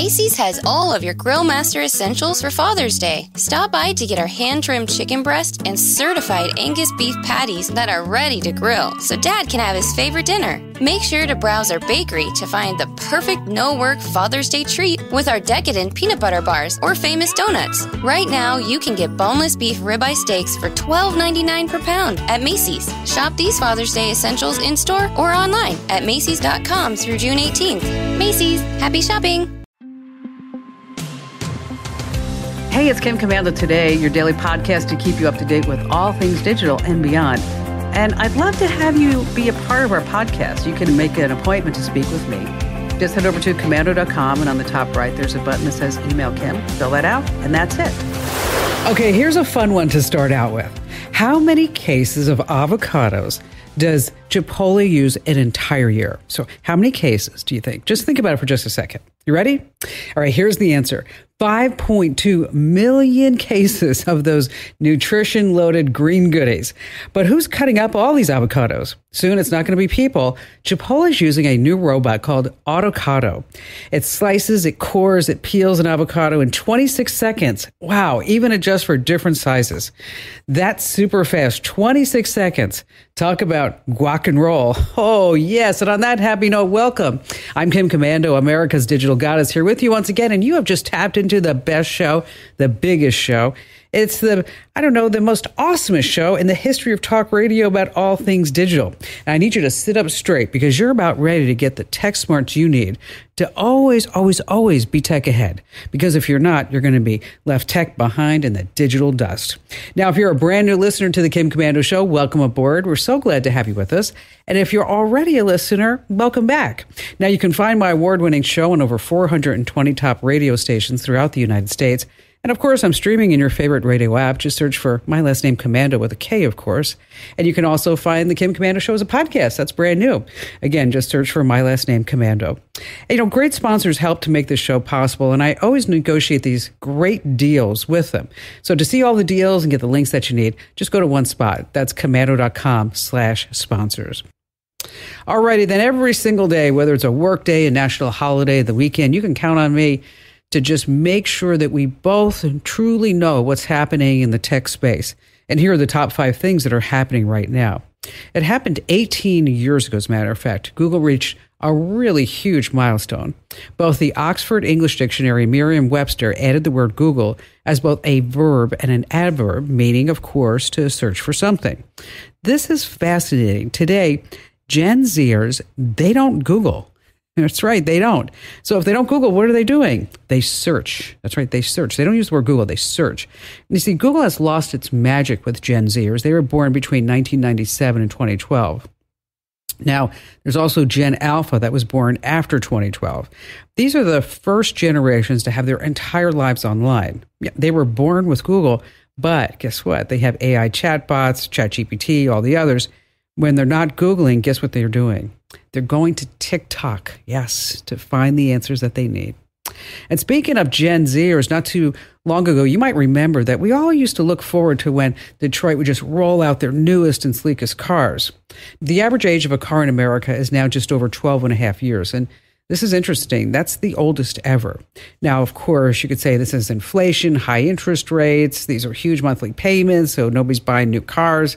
Macy's has all of your Grill Master essentials for Father's Day. Stop by to get our hand-trimmed chicken breast and certified Angus beef patties that are ready to grill, so Dad can have his favorite dinner. Make sure to browse our bakery to find the perfect no-work Father's Day treat with our decadent peanut butter bars or famous donuts. Right now, you can get boneless beef ribeye steaks for $12.99 per pound at Macy's. Shop these Father's Day essentials in-store or online at Macy's.com through June 18th. Macy's, happy shopping! Hey, it's Kim Komando Today, your daily podcast to keep you up to date with all things digital and beyond. And I'd love to have you be a part of our podcast. You can make an appointment to speak with me. Just head over to komando.com, and on the top right, there's a button that says Email Kim. Fill that out, and that's it. Okay, here's a fun one to start out with. How many cases of avocados does Chipotle use an entire year? So how many cases do you think? Just think about it for just a second. You ready? All right, here's the answer. 5.2 million cases of those nutrition-loaded green goodies. But who's cutting up all these avocados? Soon it's not going to be people. Chipotle is using a new robot called Autocado. It slices, it cores, it peels an avocado in 26 seconds. Wow, even adjusts for different sizes. That's super fast, 26 seconds. Talk about guac and roll. Oh, yes, and on that happy note, welcome. I'm Kim Komando, America's digital goddess, here with you once again, and you have just tapped into the best show, the biggest show. It's the most awesomest show in the history of talk radio about all things digital. And I need you to sit up straight because you're about ready to get the tech smarts you need to always, always, always be tech ahead. Because if you're not, you're going to be left tech behind in the digital dust. Now, if you're a brand new listener to the Kim Komando Show, welcome aboard. We're so glad to have you with us. And if you're already a listener, welcome back. Now, you can find my award-winning show on over 420 top radio stations throughout the United States. And of course, I'm streaming in your favorite radio app. Just search for my last name, Komando, with a K, of course. And you can also find the Kim Komando Show as a podcast. That's brand new. Again, just search for my last name, Komando. And, great sponsors help to make this show possible. And I always negotiate these great deals with them. So to see all the deals and get the links that you need, just go to one spot. That's komando.com/sponsors. Alrighty, then every single day, whether it's a work day, a national holiday, the weekend, you can count on me to just make sure that we both truly know what's happening in the tech space. And here are the top 5 things that are happening right now. It happened 18 years ago, as a matter of fact. Google reached a really huge milestone. Both the Oxford English Dictionary and Merriam-Webster added the word Google as both a verb and an adverb, meaning, of course, to search for something. This is fascinating. Today, Gen Zers, they don't Google. That's right, they don't. So if they don't Google, what are they doing? They search. That's right, they search. They don't use the word Google, they search. And you see, Google has lost its magic with Gen Zers. They were born between 1997 and 2012. Now, there's also Gen Alpha that was born after 2012. These are the first generations to have their entire lives online. Yeah, they were born with Google, but guess what? They have AI chatbots, ChatGPT, all the others. When they're not Googling, guess what they're doing? They're going to TikTok, yes, to find the answers that they need. And speaking of Gen Zers, not too long ago, you might remember that we all used to look forward to when Detroit would just roll out their newest and sleekest cars. The average age of a car in America is now just over 12 and a half years. And this is interesting. That's the oldest ever. Now, of course, you could say this is inflation, high interest rates. These are huge monthly payments, so nobody's buying new cars.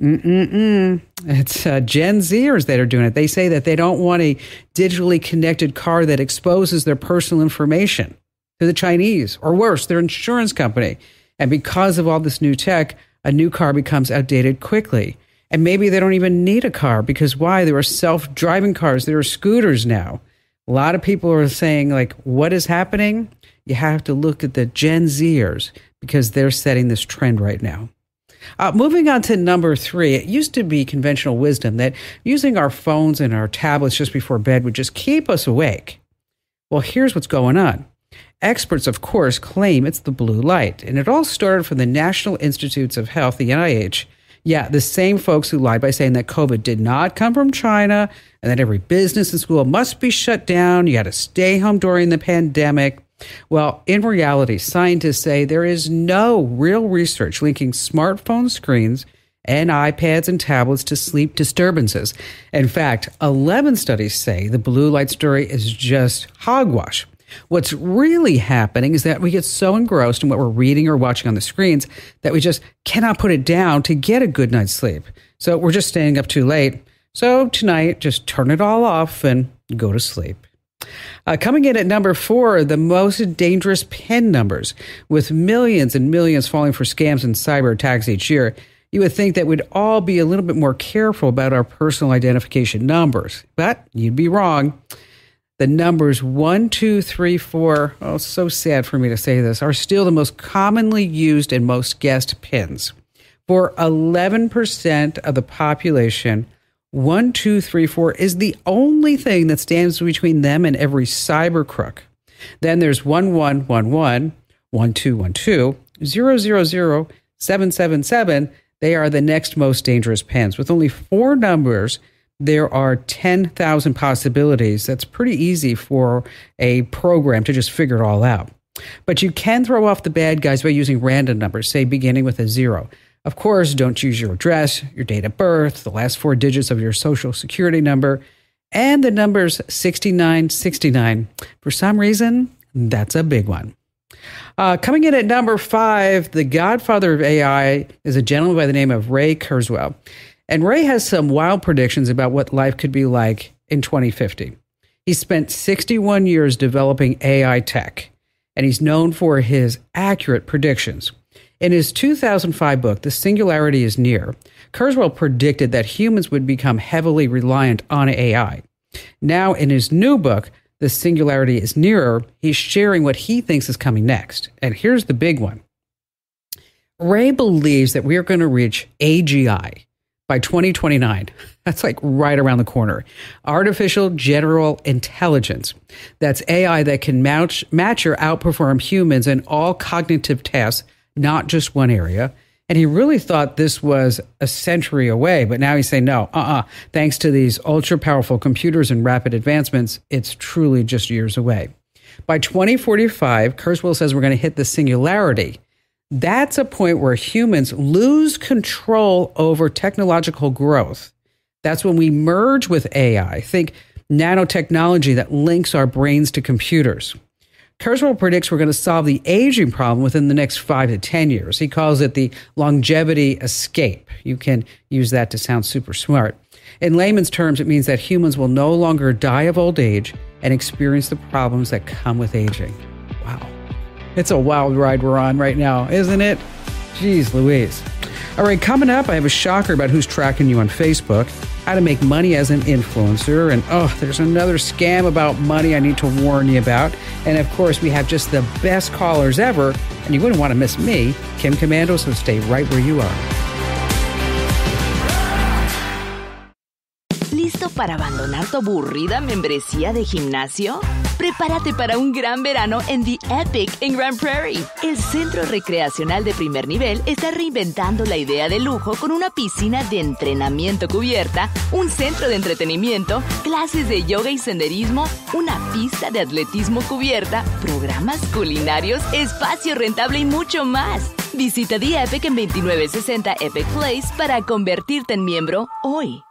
It's Gen Zers that are doing it. They say that they don't want a digitally connected car that exposes their personal information to the Chinese, or worse, their insurance company. And because of all this new tech, a new car becomes outdated quickly. And maybe they don't even need a car because why? There are self-driving cars. There are scooters now. A lot of people are saying, like, what is happening? You have to look at the Gen Zers because they're setting this trend right now. Moving on to number 3, it used to be conventional wisdom that using our phones and our tablets just before bed would just keep us awake. Well, here's what's going on. Experts, of course, claim it's the blue light, and it all started from the National Institutes of Health, the NIH. Yeah, the same folks who lied by saying that COVID did not come from China and that every business and school must be shut down. You had to stay home during the pandemic. Well, in reality, scientists say there is no real research linking smartphone screens and iPads and tablets to sleep disturbances. In fact, 11 studies say the blue light story is just hogwash. What's really happening is that we get so engrossed in what we're reading or watching on the screens that we just cannot put it down to get a good night's sleep. So we're just staying up too late. So tonight, just turn it all off and go to sleep. Coming in at number 4, the most dangerous PIN numbers. With millions and millions falling for scams and cyber attacks each year, you would think that we'd all be a little bit more careful about our personal identification numbers. But you'd be wrong. The numbers 1, 2, 3, 4, oh, so sad for me to say this, are still the most commonly used and most guessed PINs. For 11% of the population, 1, 2, 3, 4 is the only thing that stands between them and every cyber crook. Then there's 1111, 1212, 000, 777. They are the next most dangerous PINs. With only 4 numbers, there are 10,000 possibilities. That's pretty easy for a program to just figure it all out. But you can throw off the bad guys by using random numbers, say beginning with a 0. Of course, don't use your address, your date of birth, the last 4 digits of your social security number, and the numbers 6969. For some reason, that's a big one. Coming in at number 5, the godfather of AI is a gentleman by the name of Ray Kurzweil. And Ray has some wild predictions about what life could be like in 2050. He spent 61 years developing AI tech, and he's known for his accurate predictions. In his 2005 book, The Singularity is Near, Kurzweil predicted that humans would become heavily reliant on AI. Now, in his new book, The Singularity is Nearer, he's sharing what he thinks is coming next. And here's the big one. Ray believes that we are going to reach AGI by 2029. That's like right around the corner. Artificial General Intelligence. That's AI that can match or outperform humans in all cognitive tasks, not just one area. And he really thought this was a century away, but now he's saying, no, thanks to these ultra-powerful computers and rapid advancements, it's truly just years away. By 2045, Kurzweil says we're going to hit the singularity. That's a point where humans lose control over technological growth. That's when we merge with AI. Think nanotechnology that links our brains to computers. Kurzweil predicts we're going to solve the aging problem within the next 5 to 10 years. He calls it the longevity escape. You can use that to sound super smart. In layman's terms, it means that humans will no longer die of old age and experience the problems that come with aging. Wow. It's a wild ride we're on right now, isn't it? Jeez Louise. All right, coming up, I have a shocker about who's tracking you on Facebook, how to make money as an influencer, and there's another scam about money I need to warn you about. And of course, we have just the best callers ever, and you wouldn't want to miss me, Kim Komando, so stay right where you are. ¿Listo para abandonar tu aburrida membresía de gimnasio? Prepárate para un gran verano en The Epic en Grand Prairie. El centro recreacional de primer nivel está reinventando la idea de lujo con una piscina de entrenamiento cubierta, un centro de entretenimiento, clases de yoga y senderismo, una pista de atletismo cubierta, programas culinarios, espacio rentable y mucho más. Visita The Epic en 2960 Epic Place para convertirte en miembro hoy.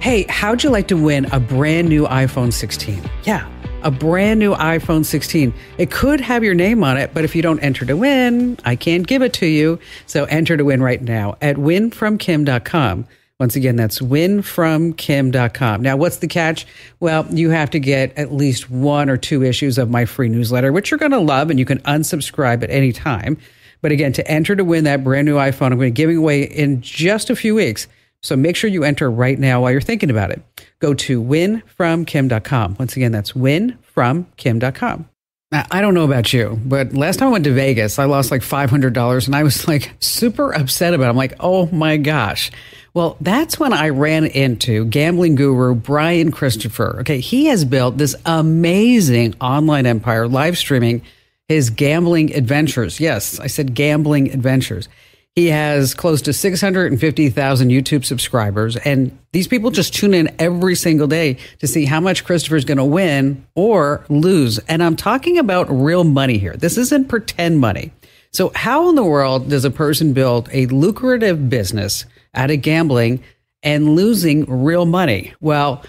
Hey, how'd you like to win a brand new iPhone 16? Yeah, a brand new iPhone 16. It could have your name on it, but if you don't enter to win, I can't give it to you. So enter to win right now at winfromkim.com. Once again, that's winfromkim.com. Now, what's the catch? Well, you have to get at least 1 or 2 issues of my free newsletter, which you're going to love, and you can unsubscribe at any time. But again, to enter to win that brand new iPhone, I'm going to be giving away in just a few weeks. So make sure you enter right now while you're thinking about it. Go to winfromkim.com. Once again, that's winfromkim.com. Now, I don't know about you, but last time I went to Vegas, I lost like $500 and I was like super upset about it. I'm like, oh my gosh. Well, that's when I ran into gambling guru Brian Christopher. Okay, he has built this amazing online empire live streaming his gambling adventures. Yes, I said gambling adventures. He has close to 650,000 YouTube subscribers, and these people just tune in every single day to see how much Christopher's going to win or lose. And I'm talking about real money here. This isn't pretend money. So how in the world does a person build a lucrative business out of gambling and losing real money? Well,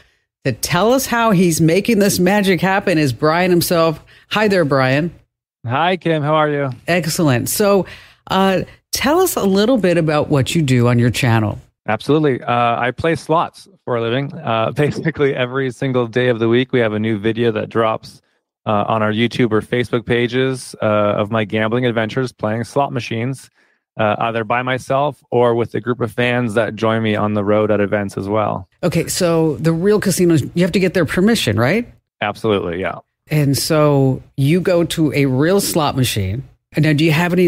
to tell us how he's making this magic happen is Brian himself. Hi there, Brian. Hi, Kim. How are you? Excellent. So tell us a little bit about what you do on your channel. Absolutely. I play slots for a living. Basically, every single day of the week, we have a new video that drops on our YouTube or Facebook pages of my gambling adventures playing slot machines, either by myself or with a group of fans that join me on the road at events as well. Okay, so the real casinos, you have to get their permission, right? Absolutely, yeah. And so you go to a real slot machine. Now, do you have any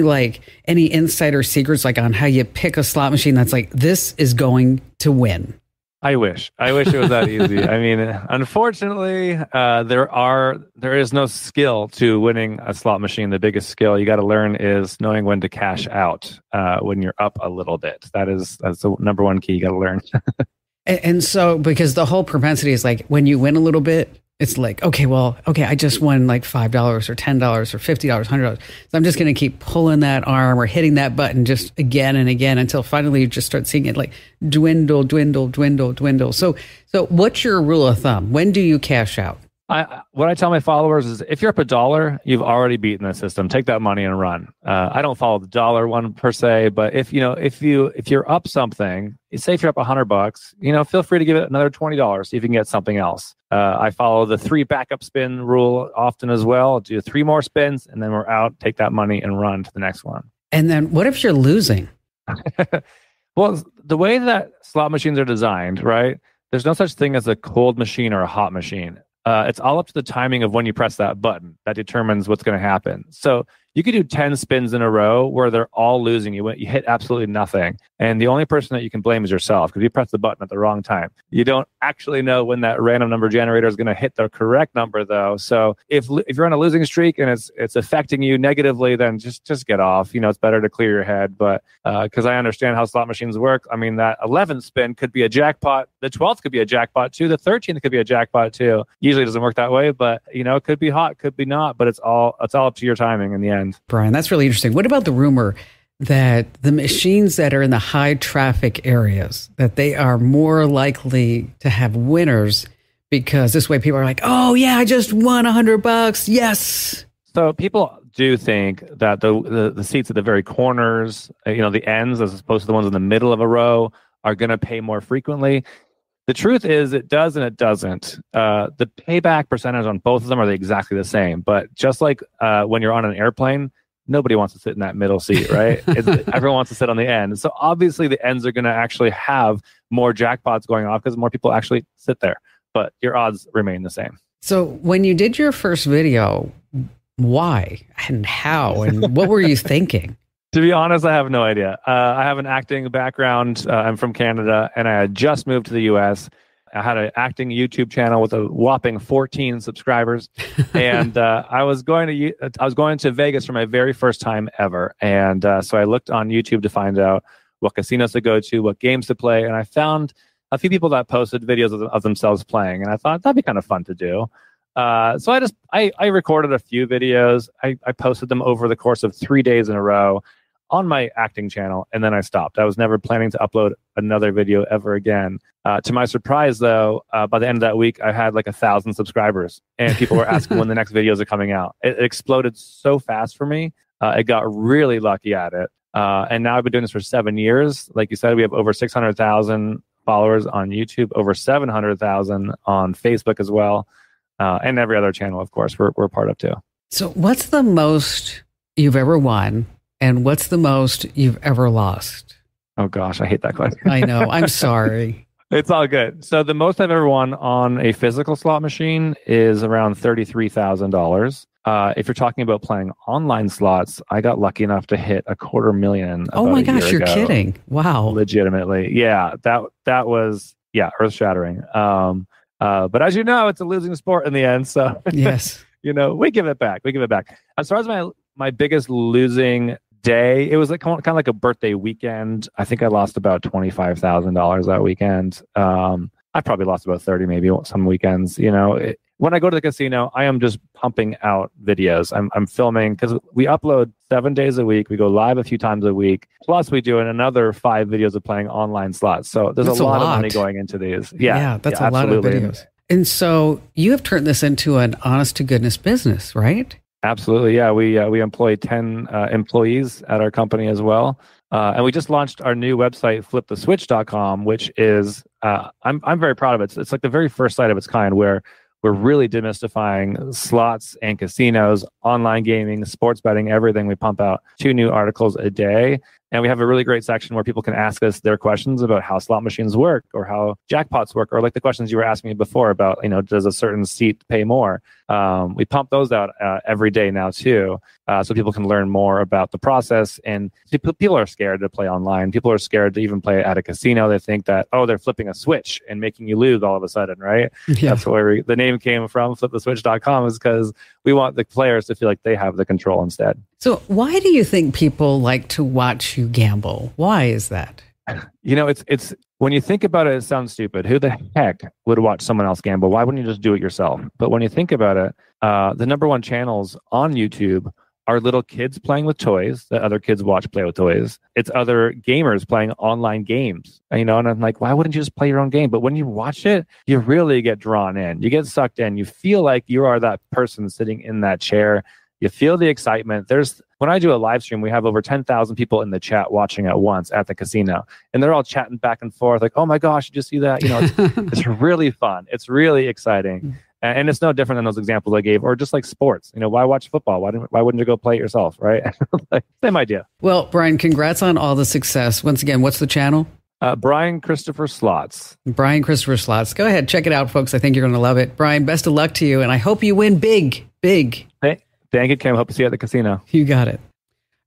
insider secrets on how you pick a slot machine that's this is going to win? I wish it was that easy. I mean, unfortunately, there is no skill to winning a slot machine. The biggest skill you got to learn is knowing when to cash out when you're up a little bit. That's the number one key you got to learn. and so, because the whole propensity is when you win a little bit, it's okay, I just won $5 or $10 or $50, $100. So I'm just going to keep pulling that arm or hitting that button just again and again until finally you just start seeing it dwindle, dwindle, dwindle, dwindle. So what's your rule of thumb? When do you cash out? What I tell my followers is if you're up $1, you've already beaten the system. Take that money and run. I don't follow the dollar one per se, but if you're up something, say if you're up $100, feel free to give it another $20, see if you can get something else. I follow the 3 backup spin rule often as well. Do 3 more spins and then we're out. Take that money and run to the next one. And then what if you're losing? Well, the way that slot machines are designed, right? There's no such thing as a cold machine or a hot machine. It's all up to the timing of when you press that button that determines what's going to happen. So you could do 10 spins in a row where they're all losing. You hit absolutely nothing. And the only person that you can blame is yourself because you pressed the button at the wrong time. You don't actually know when that random number generator is going to hit the correct number, though. So if you're on a losing streak and it's affecting you negatively, then just get off. It's better to clear your head. But because I understand how slot machines work, I mean, that 11th spin could be a jackpot. The 12th could be a jackpot, too. The 13th could be a jackpot, too. Usually it doesn't work that way, but, it could be hot, could be not. But it's all up to your timing in the end. Brian, that's really interesting. What about the rumor that the machines that are in the high traffic areas, that they are more likely to have winners because this way people are oh yeah, I just won $100. Yes. So people do think that the seats at the very corners, the ends as opposed to the ones in the middle of a row are going to pay more frequently. The truth is it does and it doesn't. The payback percentage on both of them are exactly the same. But just like when you're on an airplane, nobody wants to sit in that middle seat, right? Everyone wants to sit on the end. So obviously the ends are going to actually have more jackpots going off because more people actually sit there. But your odds remain the same. So when you did your first video, why and how and what were you thinking? To be honest, I have no idea. I have an acting background. I'm from Canada, and I had just moved to the U.S. I had an acting YouTube channel with a whopping 14 subscribers, and I was going to Vegas for my very first time ever. And so I looked on YouTube to find out what casinos to go to, what games to play, and I found a few people that posted videos of themselves playing, and I thought that'd be kind of fun to do. So I recorded a few videos. I posted them over the course of 3 days in a row on my acting channel, and then I stopped. I was never planning to upload another video ever again. To my surprise, though, by the end of that week, I had 1,000 subscribers, and people were asking when the next videos are coming out. It exploded so fast for me. I got really lucky at it. And now I've been doing this for 7 years. Like you said, we have over 600,000 followers on YouTube, over 700,000 on Facebook as well, and every other channel, of course, we're part of too. So what's the most you've ever won? And what's the most you've ever lost? Oh, gosh, I hate that question. I know. I'm sorry. It's all good. So the most I've ever won on a physical slot machine is around $33,000. If you're talking about playing online slots, I got lucky enough to hit $250,000. Oh my gosh, you're kidding. Wow. Legitimately. Yeah, that was, earth shattering. But as you know, it's a losing sport in the end. So yes, we give it back. As far as my biggest losing day, it was kind of like a birthday weekend. I think I lost about $25,000 that weekend. I probably lost about 30 maybe some weekends. When I go to the casino, I am just pumping out videos. I'm filming because we upload 7 days a week. We go live a few times a week. Plus, we do another 5 videos of playing online slots. So there's a lot of money going into these. Yeah, that's a lot of videos. And so you have turned this into an honest to goodness business, right? Absolutely. Yeah. We employ 10 employees at our company as well. And we just launched our new website, fliptheswitch.com, which is, I'm very proud of it. It's like the very first site of its kind where we're really demystifying slots and casinos, online gaming, sports betting, everything. We pump out 2 new articles a day. And we have a really great section where people can ask us their questions about how slot machines work or how jackpots work, or like the questions you were asking me before about, does a certain seat pay more? We pump those out every day now too, so people can learn more about the process. And people are scared to play online. People are scared to even play at a casino. They think that, they're flipping a switch and making you lose all of a sudden, right? Yeah. That's where the name came from, fliptheswitch.com, is because we want the players to feel like they have the control instead. So why do you think people like to watch you gamble? Why is that? It's when you think about it, it sounds stupid. Who the heck would watch someone else gamble? Why wouldn't you just do it yourself? But when you think about it, the number one channels on YouTube are little kids playing with toys that other kids watch play with toys. It's other gamers playing online games. And I'm like, why wouldn't you just play your own game? But when you watch it, you really get drawn in. You get sucked in. You feel like you are that person sitting in that chair. You feel the excitement. When I do a live stream, we have over 10,000 people in the chat watching at once at the casino. And they're all chatting back and forth like, oh my gosh, did you see that? It's really fun. It's really exciting. And it's no different than those examples I gave, or just like sports. Why watch football? Why wouldn't you go play it yourself, right? Same idea. Well, Brian, congrats on all the success. Once again, what's the channel? Brian Christopher Slots. Brian Christopher Slots. Go ahead, check it out, folks. I think you're going to love it. Brian, best of luck to you, and I hope you win big. Hey, thank you, Kim. Hope to see you at the casino. You got it.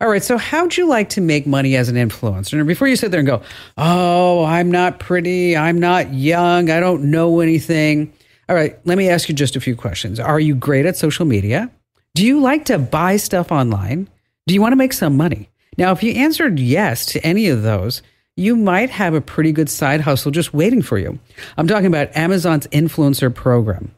All right, so how'd you like to make money as an influencer? And before you sit there and go, oh, I'm not pretty, I'm not young, I don't know anything. All right, let me ask you just a few questions. Are you great at social media? Do you like to buy stuff online? Do you want to make some money? Now, if you answered yes to any of those, you might have a pretty good side hustle just waiting for you. I'm talking about Amazon's influencer program.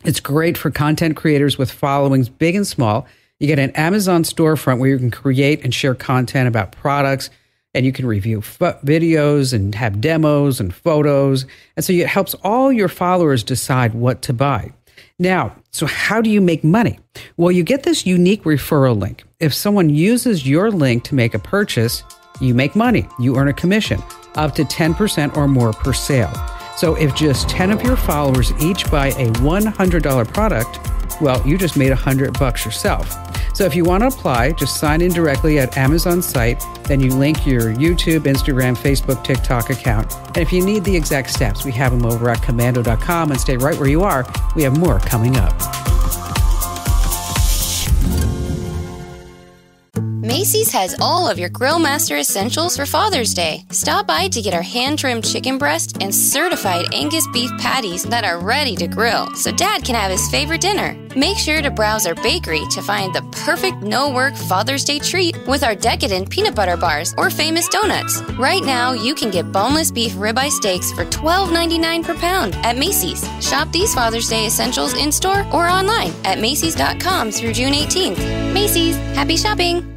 It's great for content creators with followings big and small. You get an Amazon storefront where you can create and share content about products, and you can review videos and have demos and photos. And so it helps all your followers decide what to buy. Now, so how do you make money? Well, you get this unique referral link. If someone uses your link to make a purchase, you make money. You earn a commission up to 10% or more per sale. So if just 10 of your followers each buy a $100 product, well, you just made $100 yourself. So if you want to apply, just sign in directly at Amazon's site. Then you link your YouTube, Instagram, Facebook, TikTok account. And if you need the exact steps, we have them over at Komando.com. And stay right where you are. We have more coming up. Macy's has all of your Grill Master essentials for Father's Day. Stop by to get our hand-trimmed chicken breast and certified Angus beef patties that are ready to grill, so Dad can have his favorite dinner. Make sure to browse our bakery to find the perfect no-work Father's Day treat with our decadent peanut butter bars or famous donuts. Right now, you can get boneless beef ribeye steaks for $12.99 per pound at Macy's. Shop these Father's Day essentials in-store or online at Macys.com through June 18th. Macy's, happy shopping!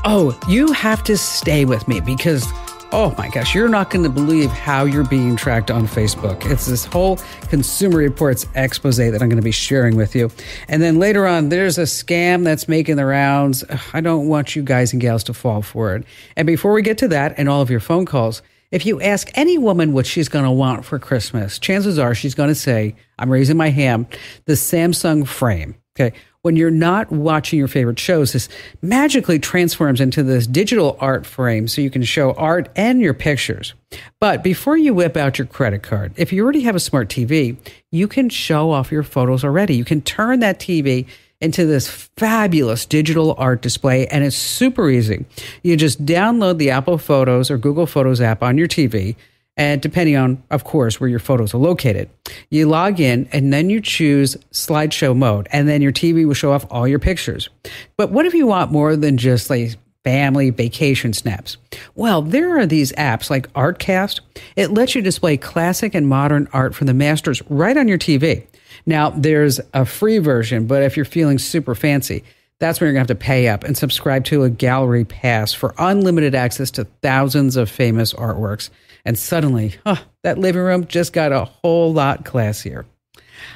Oh, you have to stay with me because, oh my gosh, you're not going to believe how you're being tracked on Facebook. It's this whole Consumer Reports expose that I'm going to be sharing with you. And then later on, there's a scam that's making the rounds. I don't want you guys and gals to fall for it. And before we get to that and all of your phone calls, if you ask any woman what she's going to want for Christmas, chances are she's going to say, I'm raising my hand, the Samsung Frame. Okay. When you're not watching your favorite shows, this magically transforms into this digital art frame so you can show art and your pictures. But before you whip out your credit card, if you already have a smart TV, you can show off your photos already. You can turn that TV into this fabulous digital art display, and it's super easy. You just download the Apple Photos or Google Photos app on your TV, and depending on, of course, where your photos are located. You log in, and then you choose slideshow mode, and then your TV will show off all your pictures. But what if you want more than just like family vacation snaps? Well, there are these apps like Artcast. It lets you display classic and modern art from the masters right on your TV. Now, there's a free version, but if you're feeling super fancy, that's when you're going to have to pay up and subscribe to a gallery pass for unlimited access to thousands of famous artworks. And suddenly, that living room just got a whole lot classier.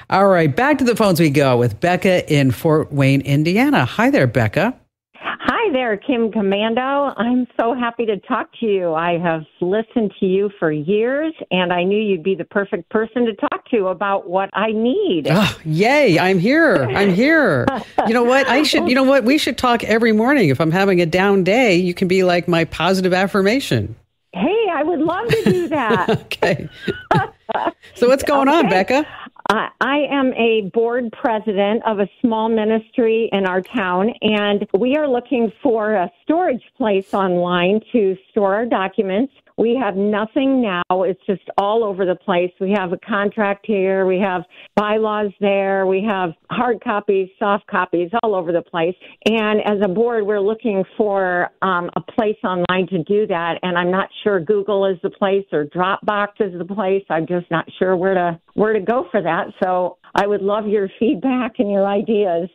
All right, back to the phones we go with Becca in Fort Wayne, Indiana. Hi there, Becca. Hi there, Kim Commando. I'm so happy to talk to you. I have listened to you for years, and I knew you'd be the perfect person to talk to about what I need. Oh, yay, I'm here. You know what? We should talk every morning. If I'm having a down day, you can be like my positive affirmation. Hey, I would love to do that. Okay. So what's going on, Becca? I am a board president of a small ministry in our town, and we are looking for a storage place online to store our documents. We have nothing now. It's just all over the place. We have a contract here. We have bylaws there. We have hard copies, soft copies, all over the place. And as a board, we're looking for a place online to do that. And I'm not sure Google is the place or Dropbox is the place. I'm just not sure where to go for that. So I would love your feedback and your ideas.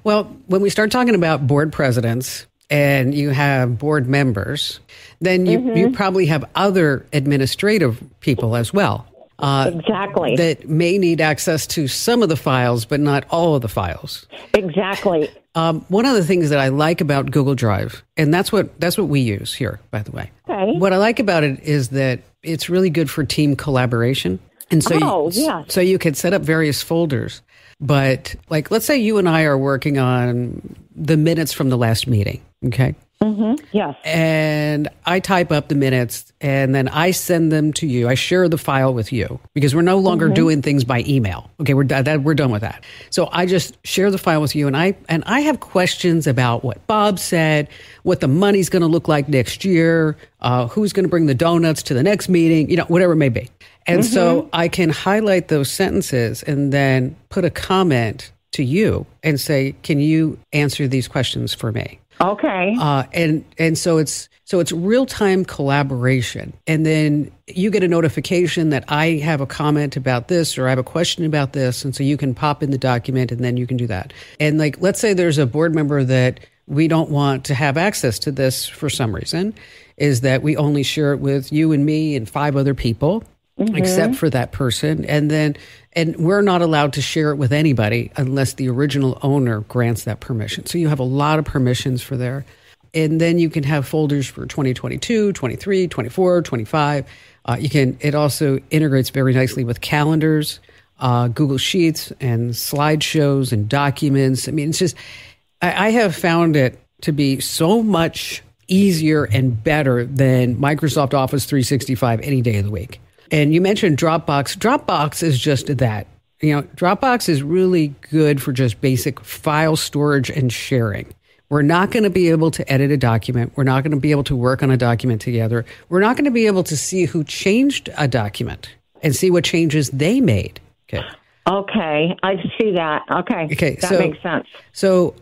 Well, when we start talking about board presidents, and you have board members, then you probably have other administrative people as well. Exactly. That may need access to some of the files, but not all of the files. Exactly. One of the things that I like about Google Drive, and that's what we use here, by the way. Okay. What I like about it is that it's really good for team collaboration. And so, so you can set up various folders. But like, let's say you and I are working on the minutes from the last meeting. Okay. Mm-hmm. Yes. And I type up the minutes and then I send them to you. I share the file with you because we're no longer doing things by email. Okay. We're done with that. So I just share the file with you and I have questions about what Bob said, what the money's going to look like next year, who's going to bring the donuts to the next meeting, whatever it may be. And so I can highlight those sentences and then put a comment to you and say, can you answer these questions for me? Okay. And so it's real-time collaboration. And then you get a notification that I have a comment about this or I have a question about this. And so you can pop in the document and then you can do that. And like, let's say there's a board member that we don't want to have access to this for some reason, is that we only share it with you and me and 5 other people. Except for that person. And we're not allowed to share it with anybody unless the original owner grants that permission. So you have a lot of permissions for there. And then you can have folders for 2022, 23, 24, 25. It also integrates very nicely with calendars, Google Sheets and slideshows and documents. I mean, it's just, I have found it to be so much easier and better than Microsoft Office 365 any day of the week. And you mentioned Dropbox. Dropbox is just that. Dropbox is really good for just basic file storage and sharing. We're not going to be able to edit a document. We're not going to be able to work on a document together. We're not going to be able to see who changed a document and see what changes they made. Okay, I see that. Okay, that makes sense. So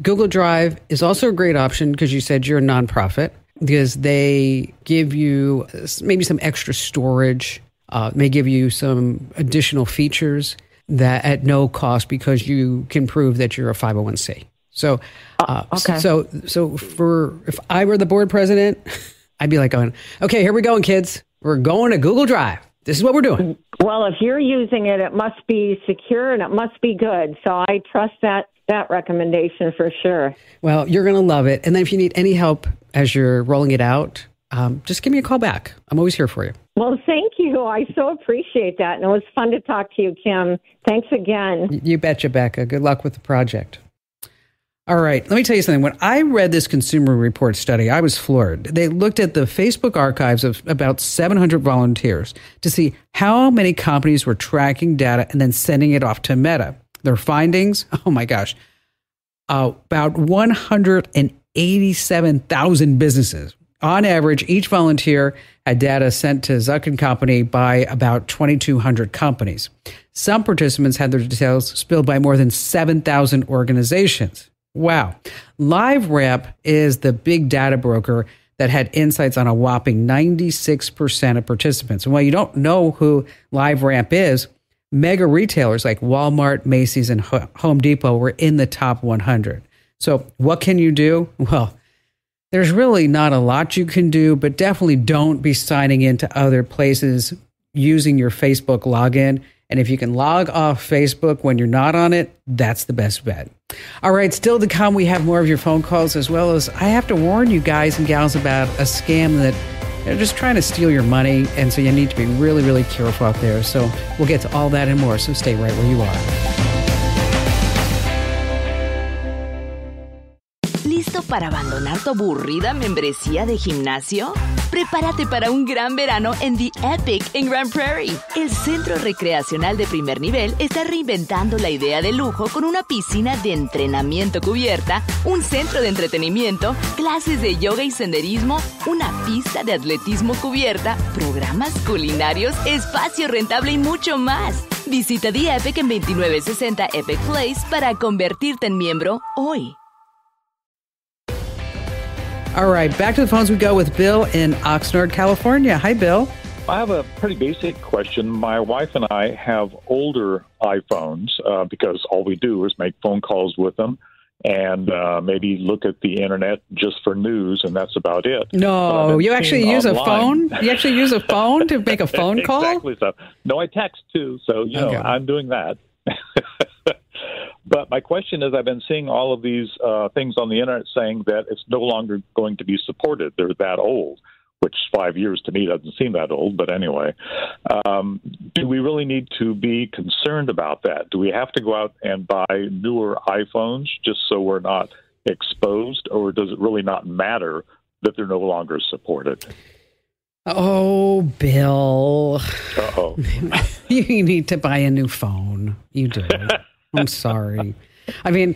Google Drive is also a great option because you said you're a nonprofit. Because they give you maybe some extra storage, may give you some additional features that at no cost because you can prove that you're a 501c. So, so if I were the board president, I'd be like going, okay, here we go, kids. We're going to Google Drive. This is what we're doing. Well, if you're using it, it must be secure and it must be good. So I trust that recommendation for sure. Well, you're going to love it. And then if you need any help as you're rolling it out, just give me a call back. I'm always here for you. Well, thank you. I so appreciate that. And it was fun to talk to you, Kim. Thanks again. You betcha, Becca. Good luck with the project. All right. Let me tell you something. When I read this Consumer Report study, I was floored. They looked at the Facebook archives of about 700 volunteers to see how many companies were tracking data and then sending it off to Meta. Their findings, oh my gosh, about 187,000 businesses. On average, each volunteer had data sent to Zuck & Company by about 2,200 companies. Some participants had their details spilled by more than 7,000 organizations. Wow. LiveRamp is the big data broker that had insights on a whopping 96% of participants. And while you don't know who LiveRamp is, mega retailers like Walmart, Macy's, and Home Depot were in the top 100. So what can you do? Well, there's really not a lot you can do, but definitely don't be signing into other places using your Facebook login. And if you can log off Facebook when you're not on it, that's the best bet. All right, still to come, we have more of your phone calls, as well as I have to warn you guys and gals about a scam that they're just trying to steal your money. And so you need to be really, really careful out there. So we'll get to all that and more. So stay right where you are. ¿Listo para abandonar tu aburrida membresía de gimnasio? Prepárate para un gran verano en The Epic en Grand Prairie. El centro recreacional de primer nivel está reinventando la idea de lujo con una piscina de entrenamiento cubierta, un centro de entretenimiento, clases de yoga y senderismo, una pista de atletismo cubierta, programas culinarios, espacio rentable y mucho más. Visita The Epic en 2960 Epic Place para convertirte en miembro hoy. All right, back to the phones we go with Bill in Oxnard, California. Hi, Bill. I have a pretty basic question. My wife and I have older iPhones because all we do is make phone calls with them and maybe look at the internet just for news, and that's about it. No, you actually use a phone? You actually use a phone to make a phone call? Exactly so. No, I text too, so okay. I'm doing that. But my question is, I've been seeing all of these things on the internet saying that it's no longer going to be supported. They're that old, which 5 years to me doesn't seem that old. But anyway, do we really need to be concerned about that? Do we have to go out and buy newer iPhones just so we're not exposed, or does it really not matter that they're no longer supported? Oh, Bill. Uh-oh. You need to buy a new phone. You do. I'm sorry. I mean,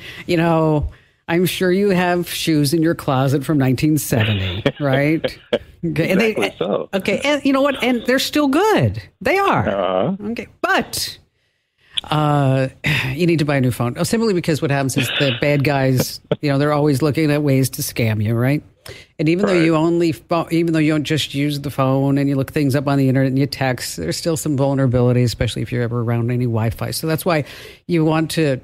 I'm sure you have shoes in your closet from 1970, right? Okay. Exactly so. Okay. And you know what? And they're still good. They are. Okay. But you need to buy a new phone. Simply because what happens is the bad guys, they're always looking at ways to scam you, right? And even though you don't just use the phone and you look things up on the internet and you text, there's still some vulnerability, especially if you're ever around any Wi-Fi. So that's why you want to,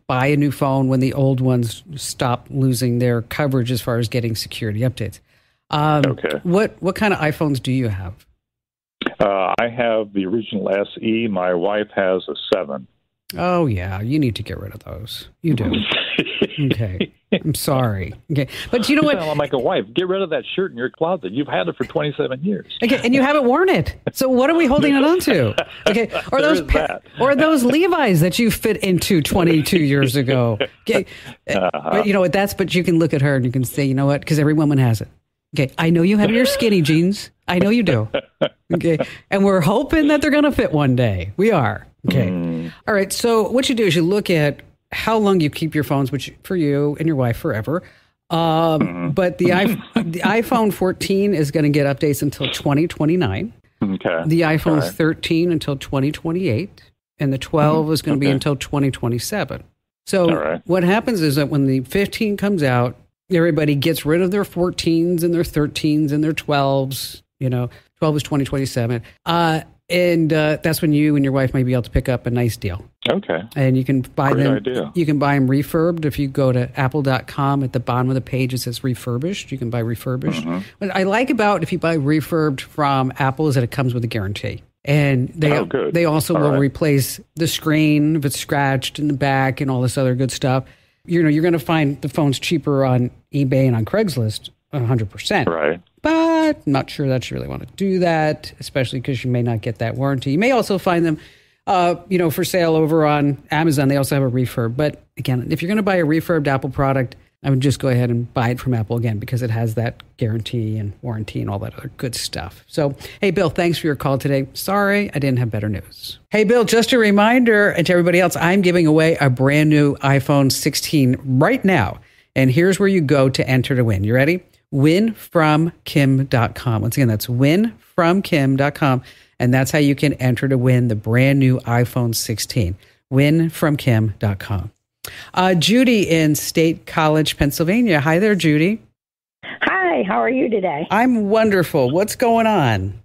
buy a new phone when the old ones stop losing their coverage as far as getting security updates. Okay. What kind of iPhones do you have? I have the original SE. My wife has a 7. Oh, yeah. You need to get rid of those. You do. Okay. I'm sorry. Okay. But you know what? I'm like a wife. Get rid of that shirt in your closet. You've had it for 27 years. Okay. And you haven't worn it. So what are we holding it on to? Okay. Or those Levi's that you fit into 22 years ago. Okay. But you know what? But you can look at her and you can say, you know what? Because every woman has it. Okay. I know you have your skinny jeans. I know you do. Okay. And we're hoping that they're going to fit one day. We are. Okay. All right. So what you do is you look at how long you keep your phones, which for you and your wife forever. But the iPhone 14 is going to get updates until 2029. Okay. The iPhone 13 until 2028. And the 12 is going to be until 2027. So what happens is that when the 15 comes out, everybody gets rid of their 14s and their 13s and their 12s. 12 is 2027. And that's when you and your wife might be able to pick up a nice deal. Okay. And you can buy Great them. Idea. You can buy them refurbed. If you go to apple.com, at the bottom of the page, it says refurbished. You can buy refurbished. What I like about if you buy refurbed from Apple is that it comes with a guarantee. And they also will replace the screen if it's scratched in the back and all this other good stuff. You're going to find the phones cheaper on eBay and on Craigslist 100%. Right. But I'm not sure that you really want to do that, especially because you may not get that warranty. You may also find them, for sale over on Amazon. They also have a refurb. But again, if you're going to buy a refurbed Apple product, I would just go ahead and buy it from Apple again because it has that guarantee and warranty and all that other good stuff. So, hey, Bill, thanks for your call today. Sorry, I didn't have better news. Hey, Bill, just a reminder, and to everybody else, I'm giving away a brand new iPhone 16 right now. And here's where you go to enter to win. You ready? winfromkim.com. Once again, that's winfromkim.com. And that's how you can enter to win the brand new iPhone 16. winfromkim.com. Judy in State College, Pennsylvania. Hi there, Judy. Hi, how are you today? I'm wonderful. What's going on?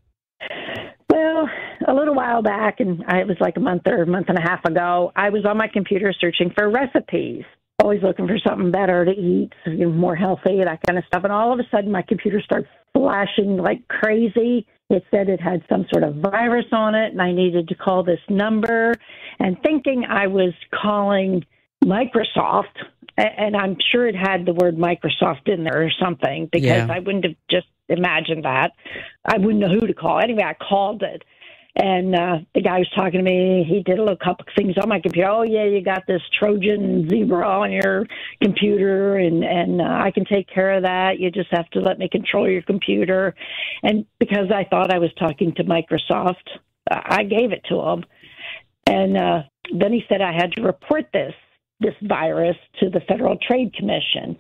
Well, a little while back, and it was like a month and a half ago, I was on my computer searching for recipes. always looking for something better to eat, more healthy, that kind of stuff. And all of a sudden, my computer starts flashing like crazy. It said it had some sort of virus on it, and I needed to call this number. And thinking I was calling Microsoft, and I'm sure it had the word Microsoft in there or something, because I wouldn't have just imagined that. I wouldn't know who to call. Anyway, I called it. And the guy was talking to me. He did a little couple things on my computer. Oh, yeah, you got this Trojan zebra on your computer, and I can take care of that. You just have to let me control your computer. And because I thought I was talking to Microsoft, I gave it to him. And then he said I had to report this virus to the Federal Trade Commission.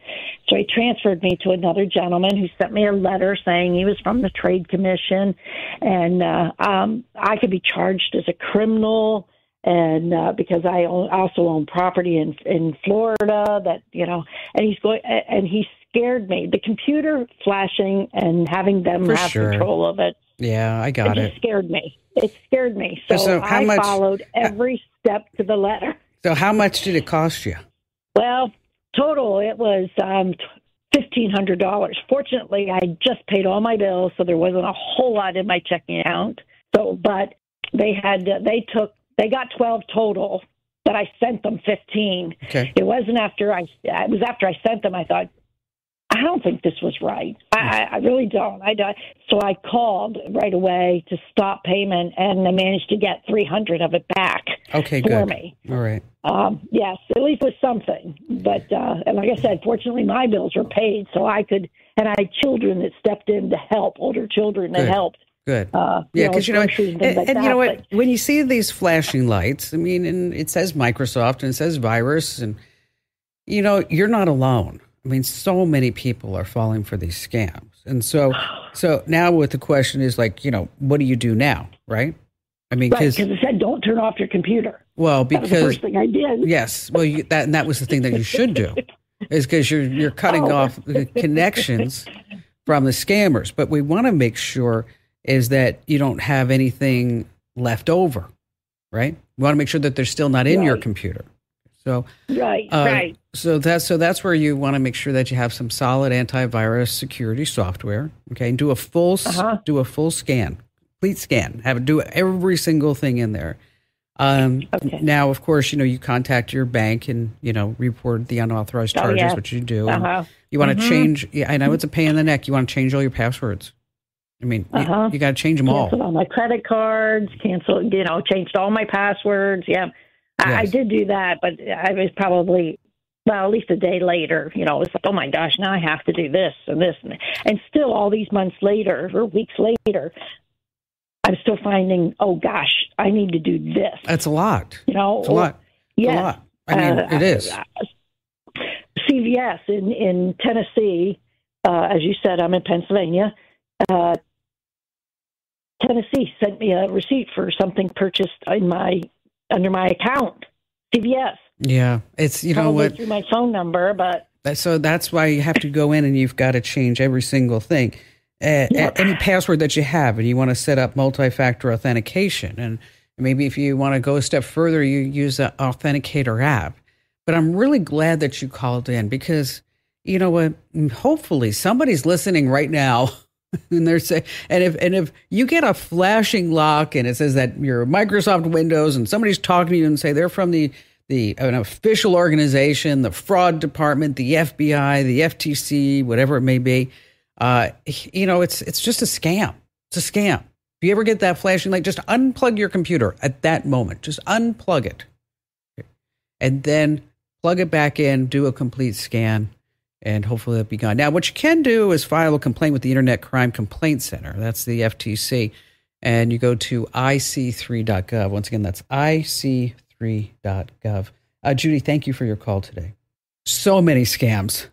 So he transferred me to another gentleman who sent me a letter saying he was from the Trade Commission, and I could be charged as a criminal, and because I also own property in Florida, that, and he scared me. The computer flashing and having them have control of it. Yeah, I got it. It scared me. It scared me. So I followed every step to the letter. So how much did it cost you? Well, total, it was $1,500. Fortunately, I just paid all my bills, so there wasn't a whole lot in my checking account. So, but they got 12 total, but I sent them 15. Okay. It was after I sent them, I thought, I don't think this was right. I really don't. So I called right away to stop payment, and I managed to get $300 of it back for me. All right. Yes, at least it was something. But and like I said, fortunately, my bills were paid, so I could. And I had children that stepped in to help, older children that helped. Good. Yeah, because you know what? When you see these flashing lights, I mean, and it says Microsoft and it says virus, and you're not alone. I mean, so many people are falling for these scams. And so now what the question is, like, what do you do now, right? I mean, because it said don't turn off your computer. Well, because that was the first thing I did. Yes. Well, that was the thing that you should do, is because you're cutting off the connections from the scammers. But we want to make sure is that you don't have anything left over, right? We want to make sure that they're still not in your computer. So right. So that's where you want to make sure that you have some solid antivirus security software. Okay, and do a full scan, complete scan. Do every single thing in there. Now, of course, you contact your bank and report the unauthorized charges, which you do. You want to change. Yeah, I know it's a pain in the neck. You want to change all your passwords. I mean, you got to change them all. Canceled all my credit cards. Changed all my passwords. Yeah. Yes. I did do that, but I was probably, at least a day later, it was like, oh my gosh, now I have to do this and this. And still all these months later or weeks later, I'm still finding, oh gosh, I need to do this. That's a lot. It's a lot. Yeah. A lot. I mean, it is. CVS in Tennessee, as you said, I'm in Pennsylvania. Tennessee sent me a receipt for something purchased under my account, CVS. Yeah, it's probably through my phone number, but so that's why you have to go in and you've got to change every single thing, any password that you have, and you want to set up multi-factor authentication, and maybe if you want to go a step further, you use the Authenticator app. But I'm really glad that you called in, because you know what? Hopefully somebody's listening right now. And they're saying, and if you get a flashing lock and it says that you're Microsoft Windows, and somebody's talking to you and say they're from an official organization, the fraud department, the FBI, the FTC, whatever it may be, it's just a scam. It's a scam. If you ever get that flashing light, just unplug your computer at that moment. Just unplug it, and then plug it back in. Do a complete scan. And hopefully it'll be gone. Now, what you can do is file a complaint with the Internet Crime Complaint Center. That's the FTC. And you go to ic3.gov. Once again, that's ic3.gov. Judy, thank you for your call today. So many scams.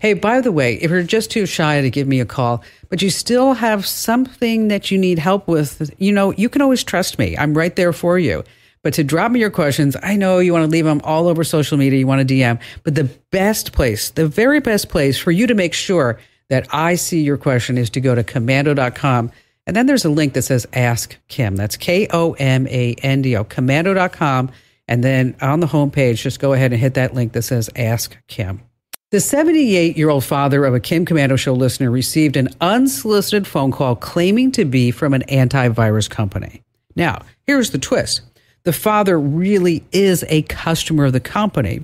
Hey, by the way, if you're just too shy to give me a call, but you still have something that you need help with, you can always trust me. I'm right there for you. But to drop me your questions, I know you want to leave them all over social media, you want to DM, but the very best place for you to make sure that I see your question is to go to komando.com. And then there's a link that says Ask Kim. That's Komando, komando.com. And then on the homepage, just go ahead and hit that link that says Ask Kim. The 78-year-old father of a Kim Komando Show listener received an unsolicited phone call claiming to be from an antivirus company. Now, here's the twist. The father really is a customer of the company.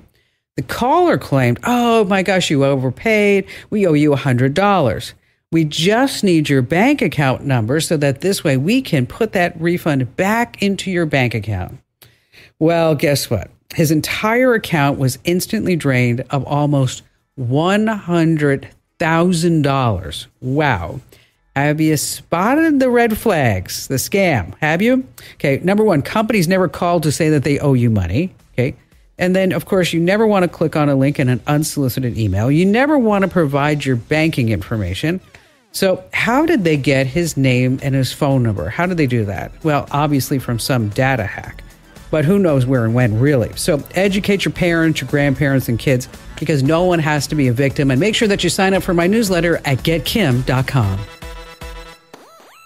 The caller claimed, "Oh my gosh, you overpaid. We owe you $100. We just need your bank account number so that this way we can put that refund back into your bank account." Well, guess what? His entire account was instantly drained of almost $100,000. Wow. Have you spotted the red flags, the scam? Have you? Okay, number one, companies never call to say that they owe you money. Okay. And then, of course, you never want to click on a link in an unsolicited email. You never want to provide your banking information. So how did they get his name and his phone number? How did they do that? Well, obviously from some data hack. But who knows where and when, really. So educate your parents, your grandparents, and kids, because no one has to be a victim. And make sure that you sign up for my newsletter at getkim.com.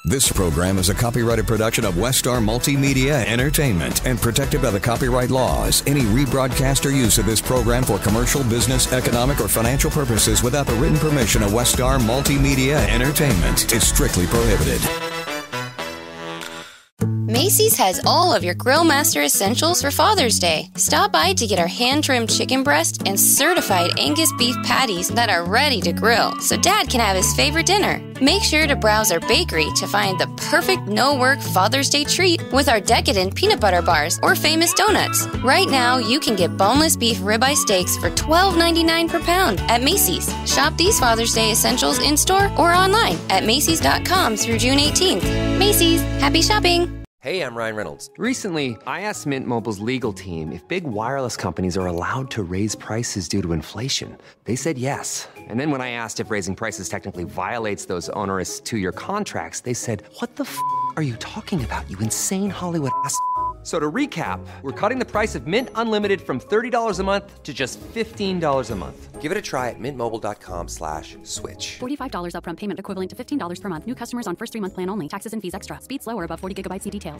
This program is a copyrighted production of Westar Multimedia Entertainment and protected by the copyright laws. Any rebroadcast or use of this program for commercial, business, economic, or financial purposes without the written permission of Westar Multimedia Entertainment is strictly prohibited. Macy's has all of your Grill Master essentials for Father's Day. Stop by to get our hand-trimmed chicken breast and certified Angus beef patties that are ready to grill, so Dad can have his favorite dinner. Make sure to browse our bakery to find the perfect no-work Father's Day treat with our decadent peanut butter bars or famous donuts. Right now, you can get boneless beef ribeye steaks for $12.99 per pound at Macy's. Shop these Father's Day essentials in-store or online at Macys.com through June 18th. Macy's, happy shopping! Hey, I'm Ryan Reynolds. Recently, I asked Mint Mobile's legal team if big wireless companies are allowed to raise prices due to inflation. They said yes. And then when I asked if raising prices technically violates those onerous two-year contracts, they said, "What the f*** are you talking about, you insane Hollywood ass?" So to recap, we're cutting the price of Mint Unlimited from $30 a month to just $15 a month. Give it a try at mintmobile.com/switch. $45 upfront payment equivalent to $15 per month. New customers on first 3-month plan only. Taxes and fees extra. Speed slower above 40 gigabytes. See details.